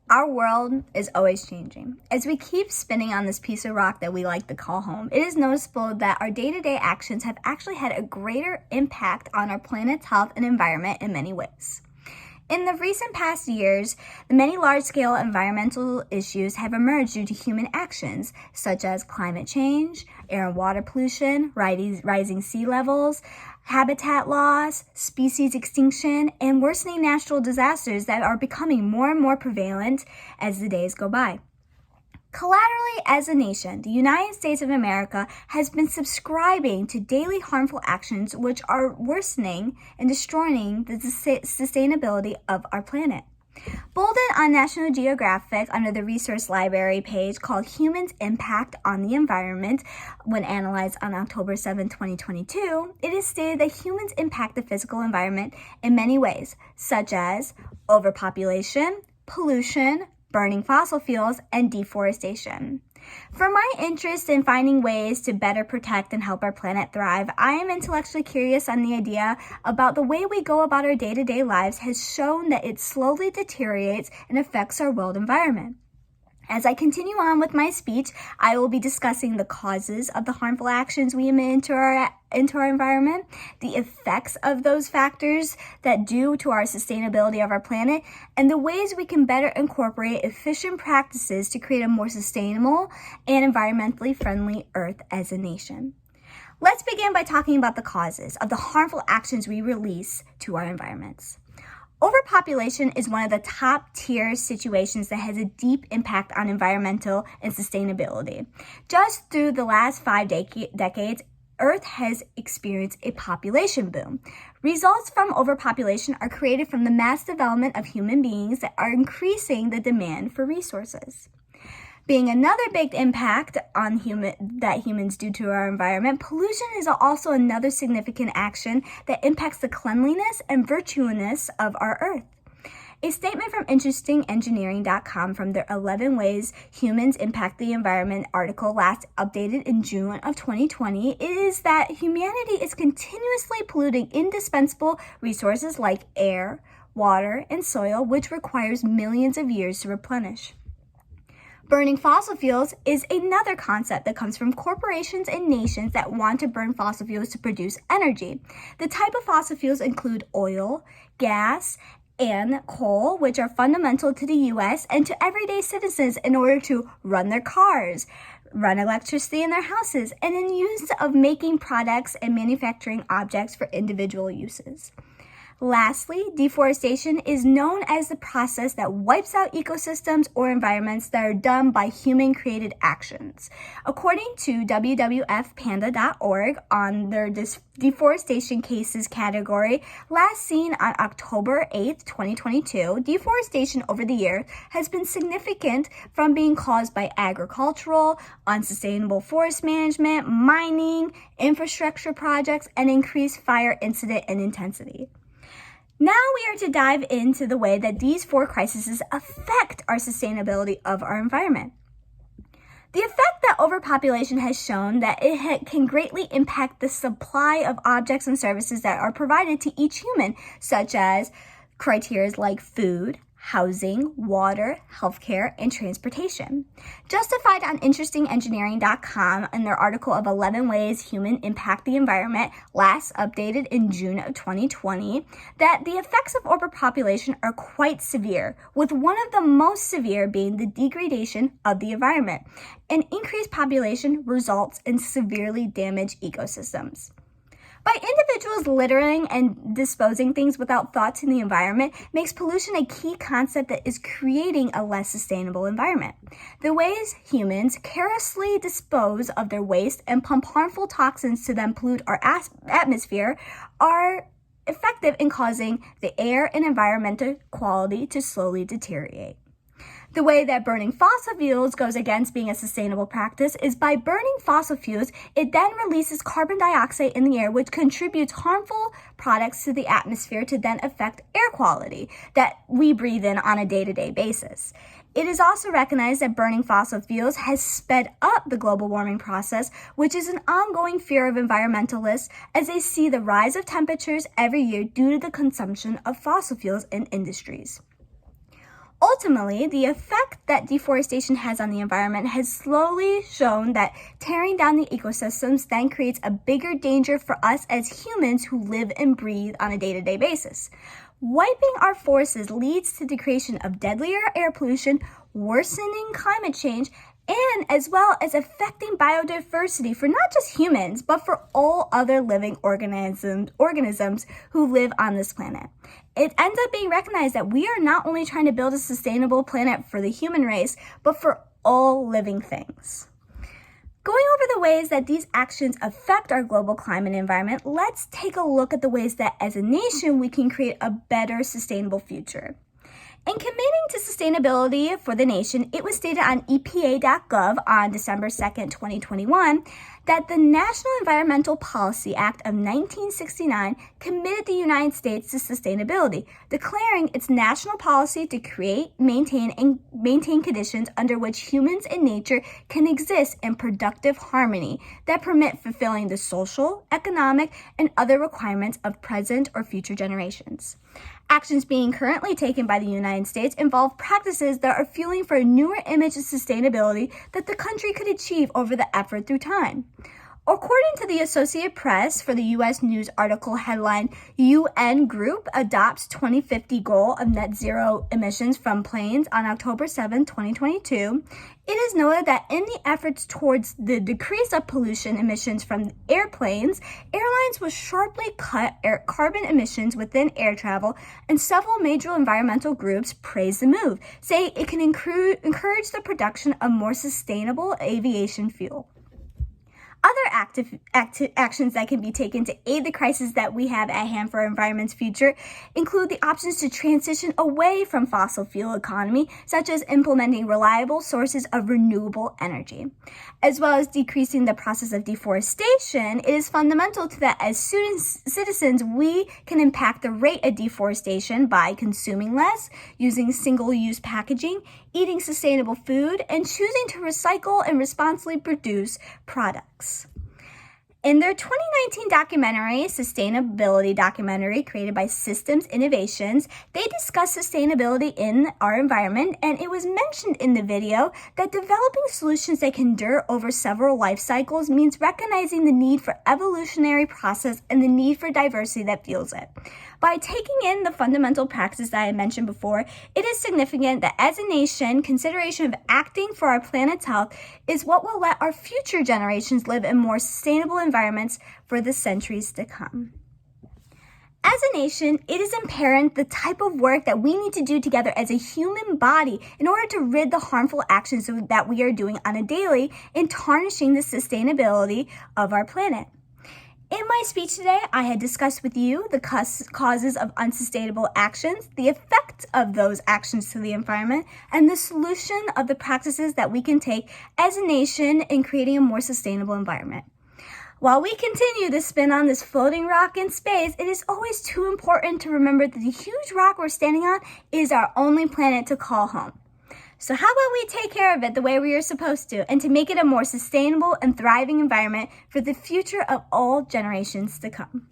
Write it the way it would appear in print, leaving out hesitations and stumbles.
Our world is always changing. As we keep spinning on this piece of rock that we like to call home, it is noticeable that our day-to-day actions have actually had a greater impact on our planet's health and environment in many ways. In the recent past years, the many large-scale environmental issues have emerged due to human actions, such as climate change, air and water pollution, rising sea levels, habitat loss, species extinction, and worsening natural disasters that are becoming more and more prevalent as the days go by. Collaterally, as a nation, the United States of America has been subscribing to daily harmful actions which are worsening and destroying the sustainability of our planet. Bolded on National Geographic under the Resource Library page called Humans' Impact on the Environment, when analyzed on October 7, 2022, it is stated that humans impact the physical environment in many ways, such as overpopulation, pollution, burning fossil fuels, and deforestation. For my interest in finding ways to better protect and help our planet thrive, I am intellectually curious on the idea about the way we go about our day-to-day lives has shown that it slowly deteriorates and affects our world environment. As I continue on with my speech, I will be discussing the causes of the harmful actions we emit into our environment, the effects of those factors that do to our sustainability of our planet, and the ways we can better incorporate efficient practices to create a more sustainable and environmentally friendly Earth as a nation. Let's begin by talking about the causes of the harmful actions we release to our environments. Overpopulation is one of the top tier situations that has a deep impact on environmental and sustainability. Just through the last 5 decades, Earth has experienced a population boom. Results from overpopulation are created from the mass development of human beings that are increasing the demand for resources. Being another big impact on humans do to our environment, pollution is also another significant action that impacts the cleanliness and virtuousness of our Earth. A statement from InterestingEngineering.com from their 11 Ways Humans Impact the Environment article last updated in June of 2020 is that humanity is continuously polluting indispensable resources like air, water, and soil, which requires millions of years to replenish. Burning fossil fuels is another concept that comes from corporations and nations that want to burn fossil fuels to produce energy. The type of fossil fuels include oil, gas, and coal, which are fundamental to the U.S. and to everyday citizens in order to run their cars, run electricity in their houses, and in use of making products and manufacturing objects for individual uses. Lastly, deforestation is known as the process that wipes out ecosystems or environments that are done by human-created actions. According to WWFPanda.org on their deforestation cases category, last seen on October 8, 2022, deforestation over the year has been significant from being caused by agricultural, unsustainable forest management, mining, infrastructure projects, and increased fire incident and intensity. Now we are to dive into the way that these 4 crises affect our sustainability of our environment. The effect that overpopulation has shown that it can greatly impact the supply of objects and services that are provided to each human, such as criteria like food, housing, water, healthcare, and transportation. Justified on InterestingEngineering.com in their article of 11 Ways Humans Impact the Environment, last updated in June of 2020, that the effects of overpopulation are quite severe, with one of the most severe being the degradation of the environment. An increased population results in severely damaged ecosystems. By individuals littering and disposing things without thought to the environment makes pollution a key concept that is creating a less sustainable environment. The ways humans carelessly dispose of their waste and pump harmful toxins to then pollute our atmosphere are effective in causing the air and environmental quality to slowly deteriorate. The way that burning fossil fuels goes against being a sustainable practice is by burning fossil fuels, it then releases carbon dioxide in the air, which contributes harmful products to the atmosphere to then affect air quality that we breathe in on a day-to-day basis. It is also recognized that burning fossil fuels has sped up the global warming process, which is an ongoing fear of environmentalists as they see the rise of temperatures every year due to the consumption of fossil fuels in industries. Ultimately, the effect that deforestation has on the environment has slowly shown that tearing down the ecosystems then creates a bigger danger for us as humans who live and breathe on a day-to-day basis. Wiping our forests leads to the creation of deadlier air pollution, worsening climate change, and as well as affecting biodiversity for not just humans, but for all other living organisms who live on this planet. It ends up being recognized that we are not only trying to build a sustainable planet for the human race, but for all living things. Going over the ways that these actions affect our global climate and environment, let's take a look at the ways that as a nation we can create a better sustainable future. In committing to sustainability for the nation, it was stated on EPA.gov on December 2nd, 2021, that the National Environmental Policy Act of 1969 committed the United States to sustainability, declaring its national policy to create, maintain conditions under which humans and nature can exist in productive harmony that permit fulfilling the social, economic, and other requirements of present or future generations. Actions being currently taken by the United States involve practices that are fueling for a newer image of sustainability that the country could achieve over the effort through time. According to the Associated Press, for the U.S. News article headline, UN Group Adopts 2050 Goal of Net Zero Emissions from Planes on October 7, 2022, it is noted that in the efforts towards the decrease of pollution emissions from airplanes, airlines will sharply cut carbon emissions within air travel, and several major environmental groups praise the move, saying it can encourage the production of more sustainable aviation fuel. Other actions that can be taken to aid the crisis that we have at hand for our environment's future include the options to transition away from fossil fuel economy, such as implementing reliable sources of renewable energy. As well as decreasing the process of deforestation, it is fundamental to that as citizens, we can impact the rate of deforestation by consuming less, using single-use packaging, eating sustainable food, and choosing to recycle and responsibly produce products. In their 2019 documentary, sustainability documentary created by Systems Innovations, they discussed sustainability in our environment, and it was mentioned in the video that developing solutions that can endure over several life cycles means recognizing the need for evolutionary process and the need for diversity that fuels it. By taking in the fundamental practices that I mentioned before, it is significant that as a nation, consideration of acting for our planet's health is what will let our future generations live in more sustainable environments for the centuries to come. As a nation, it is imperative the type of work that we need to do together as a human body in order to rid the harmful actions that we are doing on a daily in tarnishing the sustainability of our planet. In my speech today, I had discussed with you the causes of unsustainable actions, the effect of those actions to the environment, and the solution of the practices that we can take as a nation in creating a more sustainable environment. While we continue to spin on this floating rock in space, it is always too important to remember that the huge rock we're standing on is our only planet to call home. So how about we take care of it the way we are supposed to, and to make it a more sustainable and thriving environment for the future of all generations to come?